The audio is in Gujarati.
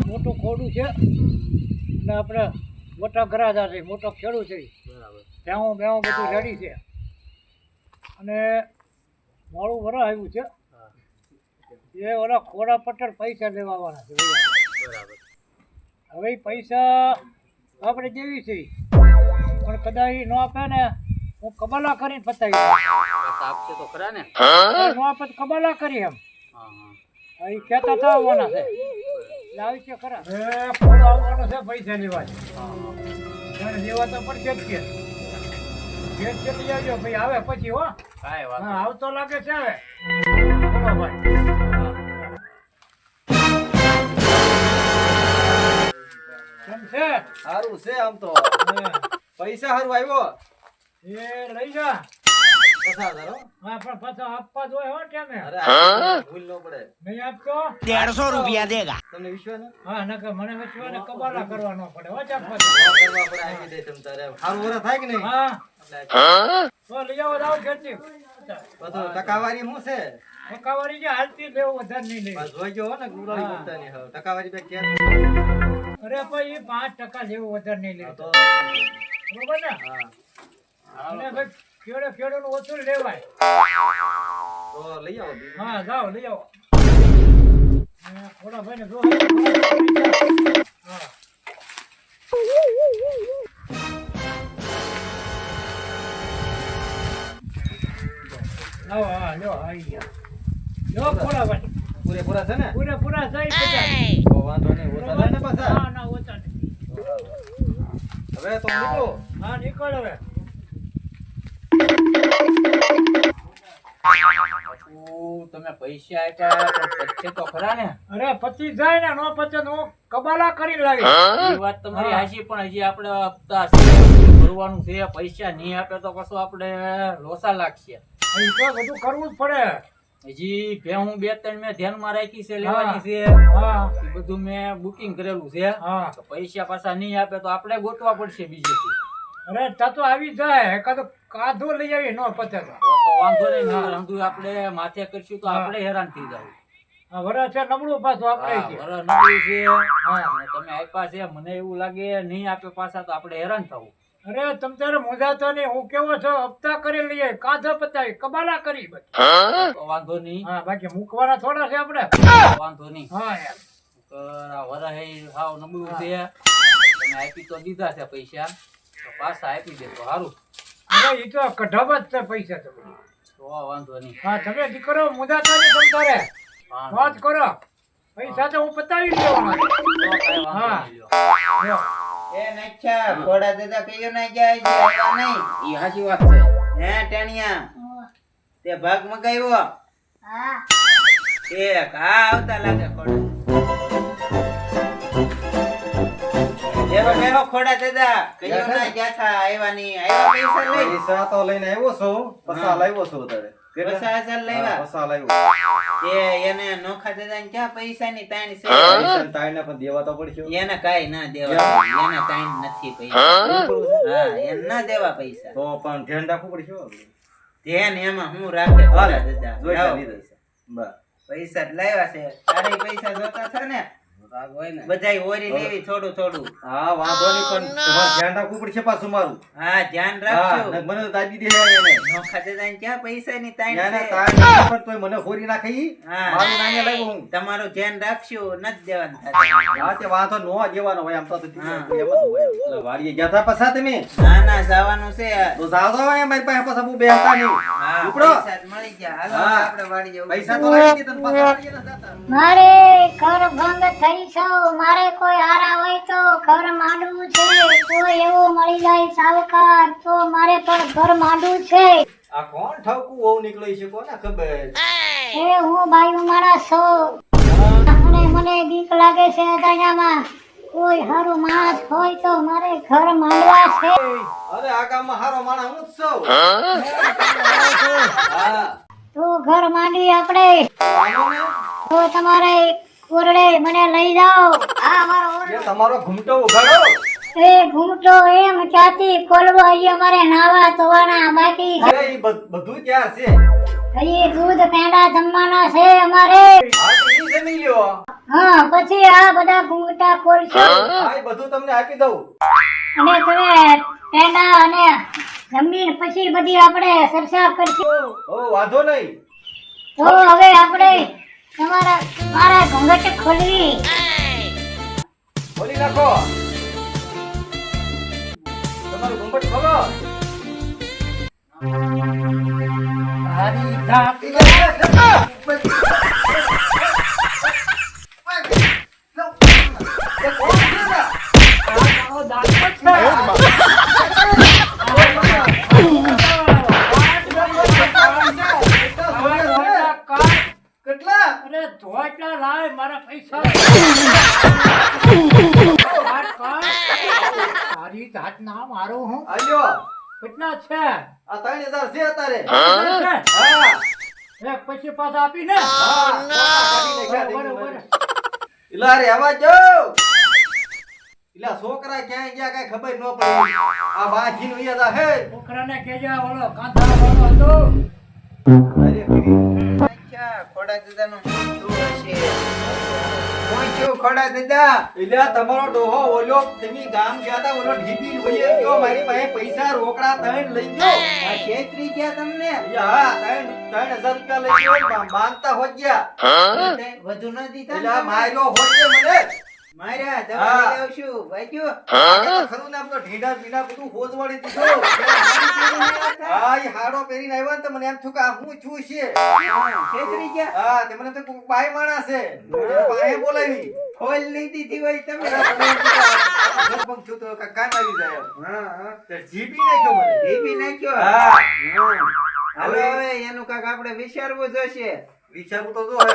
મોટું ખોડું છે ને આપણે મોટા ઘરાદાર છે, મોટો ખેડૂત છે, ભેહું બધું રેડી છે અને મોડું વરસ આવ્યું છે એ ઓલા ખોડા પટેલ પૈસા લેવા આવવાના છે. હવે પૈસા આપણે જેવી છે પણ કદાચ ન આપે ને હું કબાલા કરીને પતાવી આપશે તો ખરા ને? ન આપે તો કબાલા કરી એમ એ કહેતા હતા આવવાના છે આવી છે ખરા. ખોડો આવવાનો છે પૈસા લેવા છે લેવા તો પડશે જ કે લઈ આવજો ભાઈ. આવે પછી હો આવતો લાગે છે. હવે બોલો ભાઈ. કેમ છે? સારું છે આમ તો. પૈસા સારું આવ્યો એ લઈ જા. પસાર કરો. હા પણ પાછો આપવા જોઈએ હો ટાઈમે. અરે ભૂલ ન પડે. નહીં આપતો 150 રૂપિયા દેગા. તમને વિશ્વાસ ને? હા નકર મને વિશ્વાસ કબાલા કરવા ન પડે હો ચાપવા. કરવા પડે આપી દે તમ તારે. સારું વરસ થાય કે નહીં? હા તો લઈ આવો દાવ કેટલી બધું ટકાવારી શું છે? ટકાવારી જે હાલતી લેવું વધારે નહીં લે. બસ જોઈ ગયો હો ને ગુરાઈ બોલતા નહીં હવે. ટકાવારી બે ક્યાં? અરે ભાઈ 5% લેવું વધારે નહીં લે. તો બરોબર ને? હા. અને ભાઈ ખેડૂતનું ઓછું લેવાય. તો લઈ આવો બીજું. હા જાઓ લઈ આવો. થોડા ભાઈ ને જો હા આવો હા લ્યો આવી ગયા. લ્યો થોડા ભાઈ પૂરેપૂરા છે ને? પૂરેપૂરા થઈ તો વાંધો નહીં. ઓછા થાય ને પાછા? હા ના ઓછા નથી. હવે તો નીકળો. હા નીકળ હવે. તમે પૈસા આપ્યા પણ પછી તો ખરા ને? અરે પચી જાય ને નો પચે હું કબાલા કરી લાવી. એ વાત તમારી હાચી પણ હજી આપણે હપ્તા છે, ભરવાનું છે. પૈસા નહીં આપે તો કશું આપણે લોસા લાગશે. એ તો બધું કરવું જ પડે. હજી ભેહું 2-3 મેં ધ્યાનમાં રાખી છે, લેવાની છે. હા એ બધું મેં બુકિંગ કરેલું છે. હા તો પૈસા પાછા નહીં આપે તો આપણે ગોતવા પડશે બીજેથી. અરે તા તો આવી જાય કાં કાધો લઈ આવી નો પચે તો. તો વાંધો નહીં. નકર આપણે માથે કરશું તો આપણે હેરાન થઈ જાવ. આ વરસ છે નબળું પાછું આપણે છે. બરાબર નબળું છે. અને તમે આપ્યા છે, મને એવું લાગે નહીં આપે પાછા તો આપણે હેરાન થવું. અરે તમ તારે મુંજાતો નહીં. હું કેવો છો હપ્તા કરી લઈએ કાધો પતાવી કબાલા કરી બસ. તો વાંધો નહીં. હા બાકી મૂકવાના થોડા છે આપણે. વાંધો નહીં. હા યાર આ વરહ હાવ નબળું છે. તમે આપી તો દીધા છે પૈસા, તો પાછા આપી દે તો સારું. અરે એ તો કઢાવ જ છે પૈસા તો. તો વાંધો નહીં. હા તમે દીકરો મુંજાતો નહીં તમ તારે વાત કરો. પૈસા તો હું પતાવી લેવાનો. તો કાંઈ વાંધો હા. નહીં લ્યો. લ્યો. એ નચ્છા ઘોડા દાદા કયો ના જાય છે આવ્યા નહીં ઈ સાચી વાત છે. હે ટેણિયા તે ભાગ મગાવ્યો એક હા આવતા લાગે ખોડા બેહો બેહો ખોડા દાદા કયો ના જાથા આવ્યા નહીં આવ્યા પૈસા લઈ પૈસા તો લઈને આવ્યો છું. પૈસા લાવ્યો છું તારે. 50,000 લેવા પૈસા લાવ્યો. એને નોખા દાદા ને ક્યાં પૈસા ની તાણ છે પૈસા તાઈને પણ દેવા તો પડશે. એને કાઈ ના દેવા એને તાણ નથી પૈસા હા એને ના દેવા પૈસા તો પણ ધ્યાન રાખવું પડશે. ધ્યાન એમાં હું રાખે ખોડા દાદા જોઈતા લાવો. લીધા છે. બસ. પૈસા જ લાવ્યા છે તારે પૈસા જોતા છે ને બધાય ઓરી લેવી થોડું થોડું હા વાંધો નહીં પણ તમારે ધ્યાન રાખવું પડશે પાછું મારું. હા ધ્યાન હા રાખજો ને મને તો દાદી દે એને. નોખા દાદા ક્યાં પૈસા ની તાણ એને છે તાણ નથી પણ તોય મને ખોરી નાખે ઈ. હા. મારું નાને લાવ્યો હું. તમારું ધ્યાન રાખશું નથી દેવાનું થતું. હા તે વાંધો નો દેવાનો હોય આમ તો હા. એમ જ હોય. એટલે વાડીએ ગયા તા પાછા તમે ના ના જવાનું છે તો જાઓ તો અહીંયા મારી પાસે પાછા હું બેસતા નહીં. હા ઉપડો. પૈસા જ મળી ગયા હાલો હા. આપણે વાડી જવું પૈસા તો લાવી દીધા ને પાછા વાડીએ ના જાતા. મારે ઘર ભંગ થઈ છો. મારે કોઈ હારા હોય તો ઘર માંડવું છે. કોઈ એવું મળી જાય સાવકાર તો મારે પણ ઘર માંડવું છે. આ કોણ ઠાવકું હોવ નીકળી છે કોને ખબર. એ હું બાયું માણસ છું અને મને બીક લાગે છે દરિયામાં. કોઈ હારું માણસ હોય તો મારે ઘર માંડવા છે. અરે આ ગામમાં હારો માણસ હું જ છું. હા તો ઘર માંડવી આપણે. આવો ને. તો તમારે ઓરડે મને લઈ જાઓ. આ મારો એ ઓરડો. તમારો ઘૂમટો ઉઘાડો. એ ઘૂંટો એમ ક્યાંથી ખોલવો? અહીંયા મારે નાવા ધોવાના બાકી છે. અરે ઈ બધું ક્યાં છે? હજી દૂધ પેંડા જમવાના છે અમારે. હા તો ઈ જમી લ્યો. હા પછી આ બધા ઘૂંઘટા ખોલશો હા એ બધું તમને આપી દઉં. અને તમે પેંડા અને જમીન પછી બધી આપણે ચર્ચા કરશું. ઓ વાંધો નહીં. તો હવે આપણે મારા ઘૂંઘટ ખોલવી. ખોલી નાખો. તમારું ઘૂંઘટ ખોલો. તારી જાત તારો દાંત છે. કેટલા? અરે ધોઈટલા લાય મારા પૈસા તારી જાત ના મારો હું આલ્યો. કેટલા છે આ 3000 છે અત્યારે. છે? હા. એક પછી પાછા આપી ને હા. કાઢી નાખ્યા બરોબર, દેવી બરોબર. મને. ઇલા રે આવા જો. ઇલા છોકરા ક્યાં ગયા કઈ ખબર ન પડી. આ બાજીનું ઈ હતા હે. છોકરાને કેજે ઓલો કાંધા વાળો હતો અરે ફરી. અચ્છા, ખોડા દાદાનું શું હશે? પહોંચ્યું ખોડા દાદા. ઇલા તમારો ડોહો ઓલો તમે ગામ ગયા હતા ઓલો ઢીપી લઈએ ગયો મારી પાસે પૈસા રોકડા ત્રણ લઈ ગયો. આ છેતરી ગયા તમને? હા 3000 રૂપિયા લઈ ગયો માંગતા હો ગયા. વધુ ન દીધા ને ઇલા તમે? માર્યો હોજે મને. માર્યા, દવા હા. લઈ આવશું. વાગ્યું? આ તો ખરું ને આપણો ઢીંડા પીંડા બધું હોજવાળી દીધું. હા ઈ હાડો પહેરીને આવ્યો ને તો મને એમ થયું કે આ હું છું છે. છેતરી ગયા? હા તે મને તો કોક બાઈ માણસ છે. બાએ બોલાવી. ખોલ નહીં દીધી હોય તમે? ગરબંગ છું તો કાન આવી જાય એમ. હા, હા. તે જીભી નાખ્યો મને. ઢીપી નાખ્યો? હા. હવે એનું કાંઈક આપણે વિચારવું જોશે. વિચારવું તો જો હે.